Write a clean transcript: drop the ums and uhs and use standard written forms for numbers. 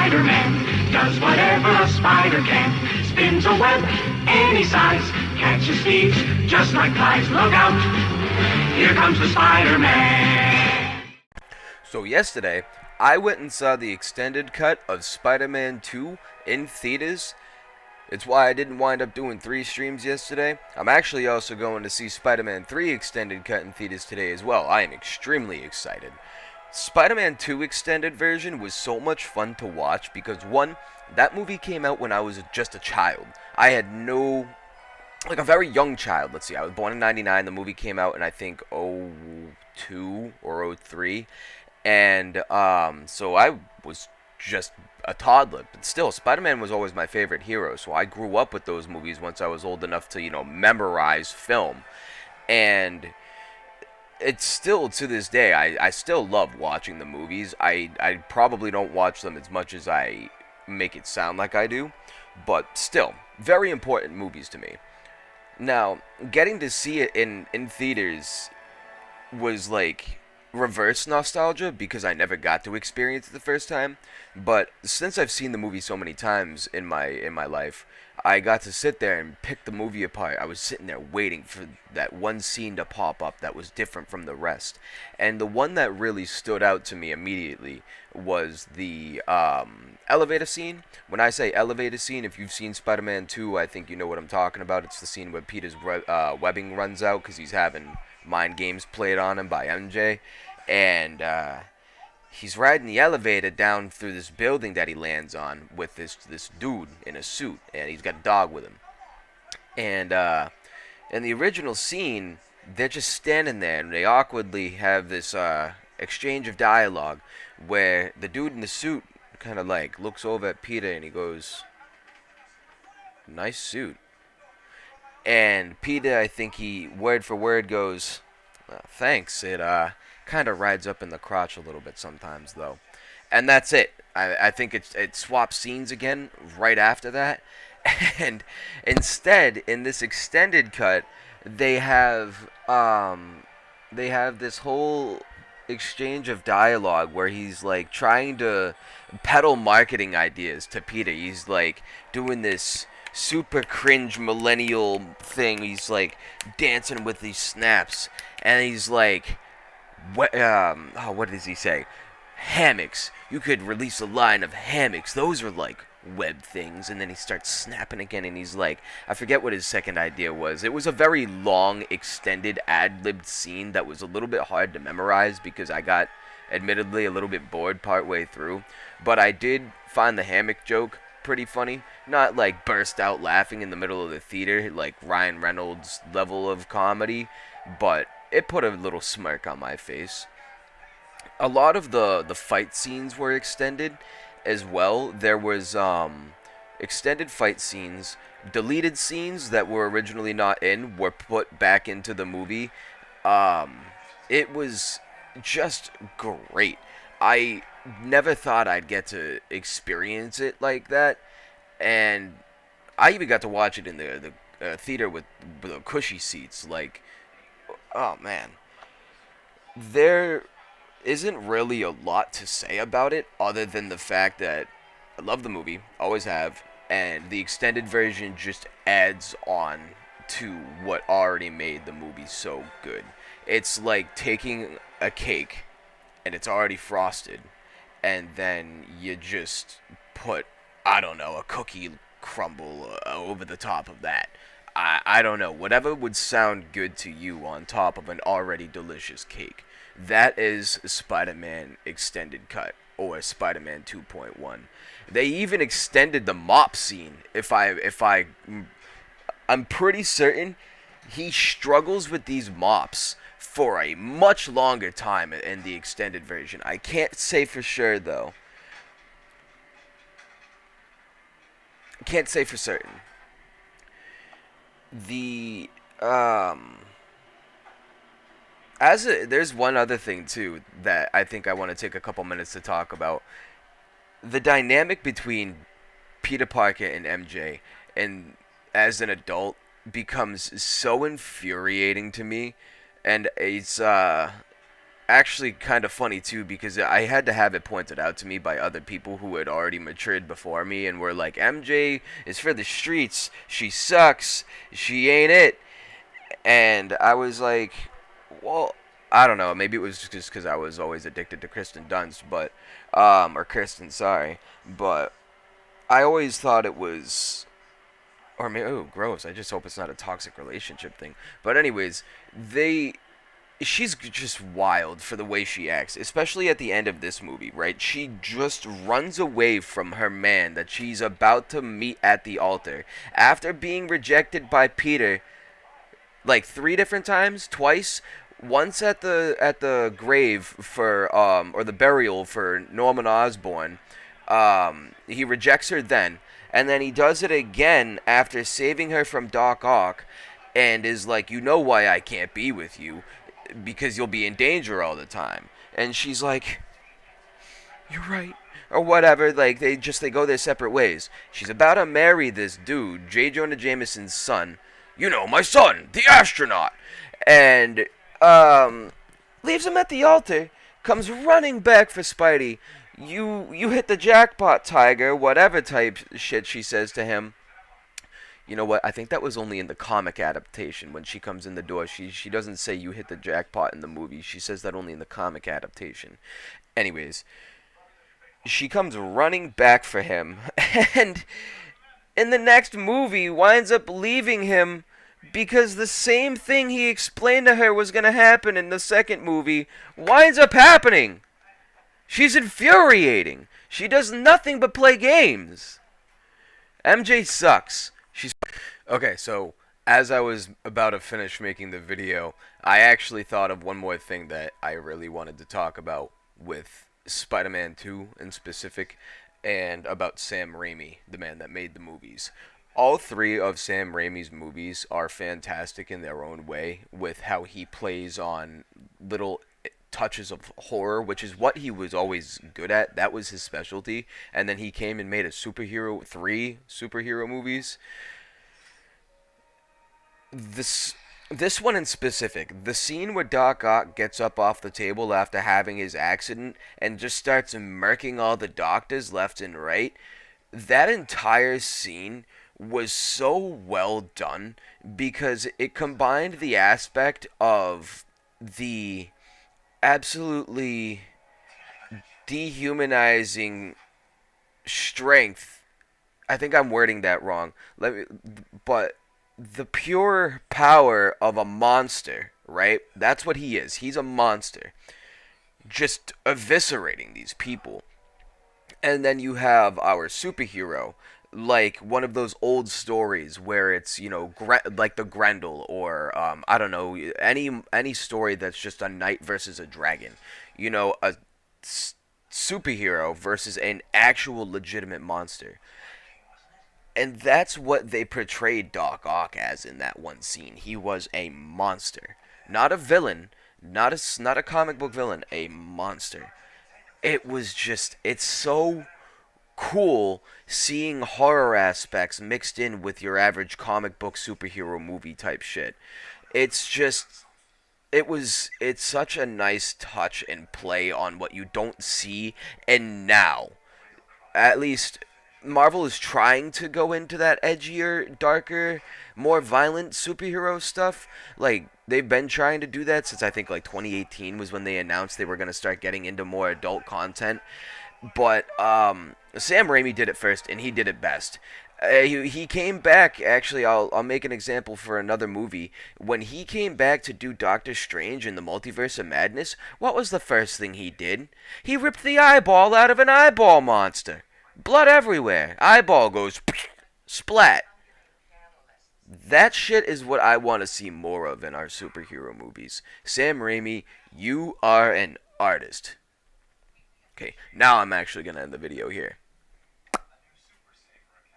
Spider-Man does whatever a spider can. Spins a web any size, catches thieves just like flies. Look out, here comes the Spider-Man. So yesterday, I went and saw the extended cut of Spider-Man 2 in theaters. It's why I didn't wind up doing 3 streams yesterday. I'm actually also going to see Spider-Man 3 extended cut in theaters today as well. I am extremely excited. Spider-Man 2 extended version was so much fun to watch because, one, that movie came out when I was just a child. I had a very young child. Let's see, I was born in 99. The movie came out in, I think, 02 or 03. And so I was just a toddler, but still, Spider-Man was always my favorite hero, so I grew up with those movies once I was old enough to, memorize film. And it's still, to this day, I still love watching the movies. I probably don't watch them as much as I make it sound like I do, but still, very important movies to me. Now, getting to see it in theaters was like reverse nostalgia because I never got to experience it the first time. But since I've seen the movie so many times in my life, I got to sit there and pick the movie apart. I was sitting there waiting for that one scene to pop up that was different from the rest. And the one that really stood out to me immediately was the elevator scene. When I say elevator scene, if you've seen Spider-Man 2, I think you know what I'm talking about. It's the scene where Peter's webbing runs out because he's having mind games played on him by MJ. And he's riding the elevator down through this building that he lands on with this dude in a suit, and he's got a dog with him. And in the original scene, they're just standing there, and they awkwardly have this exchange of dialogue where the dude in the suit kind of like looks over at Peter and he goes, "Nice suit." And Peter, I think he word for word goes, "Thanks, it kind of rides up in the crotch a little bit sometimes, though." And that's it. I think it swaps scenes again right after that. And instead, in this extended cut, they have this whole exchange of dialogue where he's like trying to peddle marketing ideas to Peter. He's like doing this super cringe millennial thing. He's like dancing with these snaps, and he's like, what does he say? Hammocks. You could release a line of hammocks. Those are like web things. And then he starts snapping again, and he's like, I forget what his second idea was. It was a very long, extended, ad-libbed scene that was a little bit hard to memorize because I got, admittedly, a little bit bored partway through. But I did find the hammock joke pretty funny. Not like burst out laughing in the middle of the theater like Ryan Reynolds level of comedy, but it put a little smirk on my face. A lot of the fight scenes were extended as well. There was extended fight scenes, deleted scenes that were originally not in were put back into the movie. It was just great. I never thought I'd get to experience it like that, and I even got to watch it in the theater with the cushy seats. Like, oh man, there isn't really a lot to say about it other than the fact that I love the movie, always have, and the extended version just adds on to what already made the movie so good. It's like taking a cake and it's already frosted, and then you just put, I don't know, a cookie crumble over the top of that. I don't know, whatever would sound good to you on top of an already delicious cake. That is Spider-Man Extended Cut, or Spider-Man 2.1. They even extended the mop scene. I'm pretty certain he struggles with these mops for a much longer time in the extended version. I can't say for sure, though. Can't say for certain. There's one other thing too that I think I want to take a couple minutes to talk about. The dynamic between Peter Parker and MJ, and as an adult, becomes so infuriating to me, and actually kind of funny too because I had to have it pointed out to me by other people who had already matured before me and were like, MJ is for the streets. She sucks. She ain't it. And I was like, well, I don't know. Maybe it was just because I was always addicted to Kristen Dunst, but or Kristen, sorry, but I always thought it was, or maybe, oh, gross. I just hope it's not a toxic relationship thing. But anyways, they she's just wild for the way she acts, especially at the end of this movie, right? She just runs away from her man that she's about to meet at the altar after being rejected by Peter like three different times, twice. Once at the grave for or the burial for Norman Osborn, he rejects her then, and then he does it again after saving her from Doc Ock, and is like, you know why I can't be with you, because you'll be in danger all the time. And she's like, you're right, or whatever. Like they go their separate ways. She's about to marry this dude, J. Jonah Jameson's son. You know, my son, the astronaut, and um, leaves him at the altar. Comes running back for Spidey. You hit the jackpot, Tiger. Whatever type shit she says to him. You know what? I think that was only in the comic adaptation when she comes in the door. She doesn't say you hit the jackpot in the movie. She says that only in the comic adaptation. Anyways, she comes running back for him, and in the next movie winds up leaving him because the same thing he explained to her was going to happen in the second movie winds up happening. She's infuriating. She does nothing but play games. MJ sucks. She's okay. So as I was about to finish making the video, I actually thought of one more thing that I really wanted to talk about with Spider-Man 2 in specific, and about Sam Raimi, the man that made the movies. All three of Sam Raimi's movies are fantastic in their own way, with how he plays on little touches of horror, which is what he was always good at. That was his specialty. And then he came and made three superhero movies. This one in specific, the scene where Doc Ock gets up off the table after having his accident and just starts murking all the doctors left and right, that entire scene was so well done because it combined the aspect of the absolutely dehumanizing strength. I think I'm wording that wrong. But the pure power of a monster, right? That's what he is. He's a monster. Just eviscerating these people. And then you have our superhero, like one of those old stories where it's, you know, like the Grendel, or I don't know, any story that's just a knight versus a dragon. You know, a superhero versus an actual legitimate monster. And that's what they portrayed Doc Ock as in that one scene. He was a monster, not a villain, not a comic book villain, a monster. It's so cool seeing horror aspects mixed in with your average comic book superhero movie type shit. It's just it's such a nice touch and play on what you don't see, and now at least Marvel is trying to go into that edgier, darker, more violent superhero stuff. Like, they've been trying to do that since I think like 2018 was when they announced they were going to start getting into more adult content. But Sam Raimi did it first, and he did it best. He came back. Actually, I'll make an example for another movie. When he came back to do Doctor Strange in the Multiverse of Madness, what was the first thing he did? He ripped the eyeball out of an eyeball monster. Blood everywhere. Eyeball goes splat. That shit is what I want to see more of in our superhero movies. Sam Raimi, you are an artist. Okay, now I'm actually going to end the video here.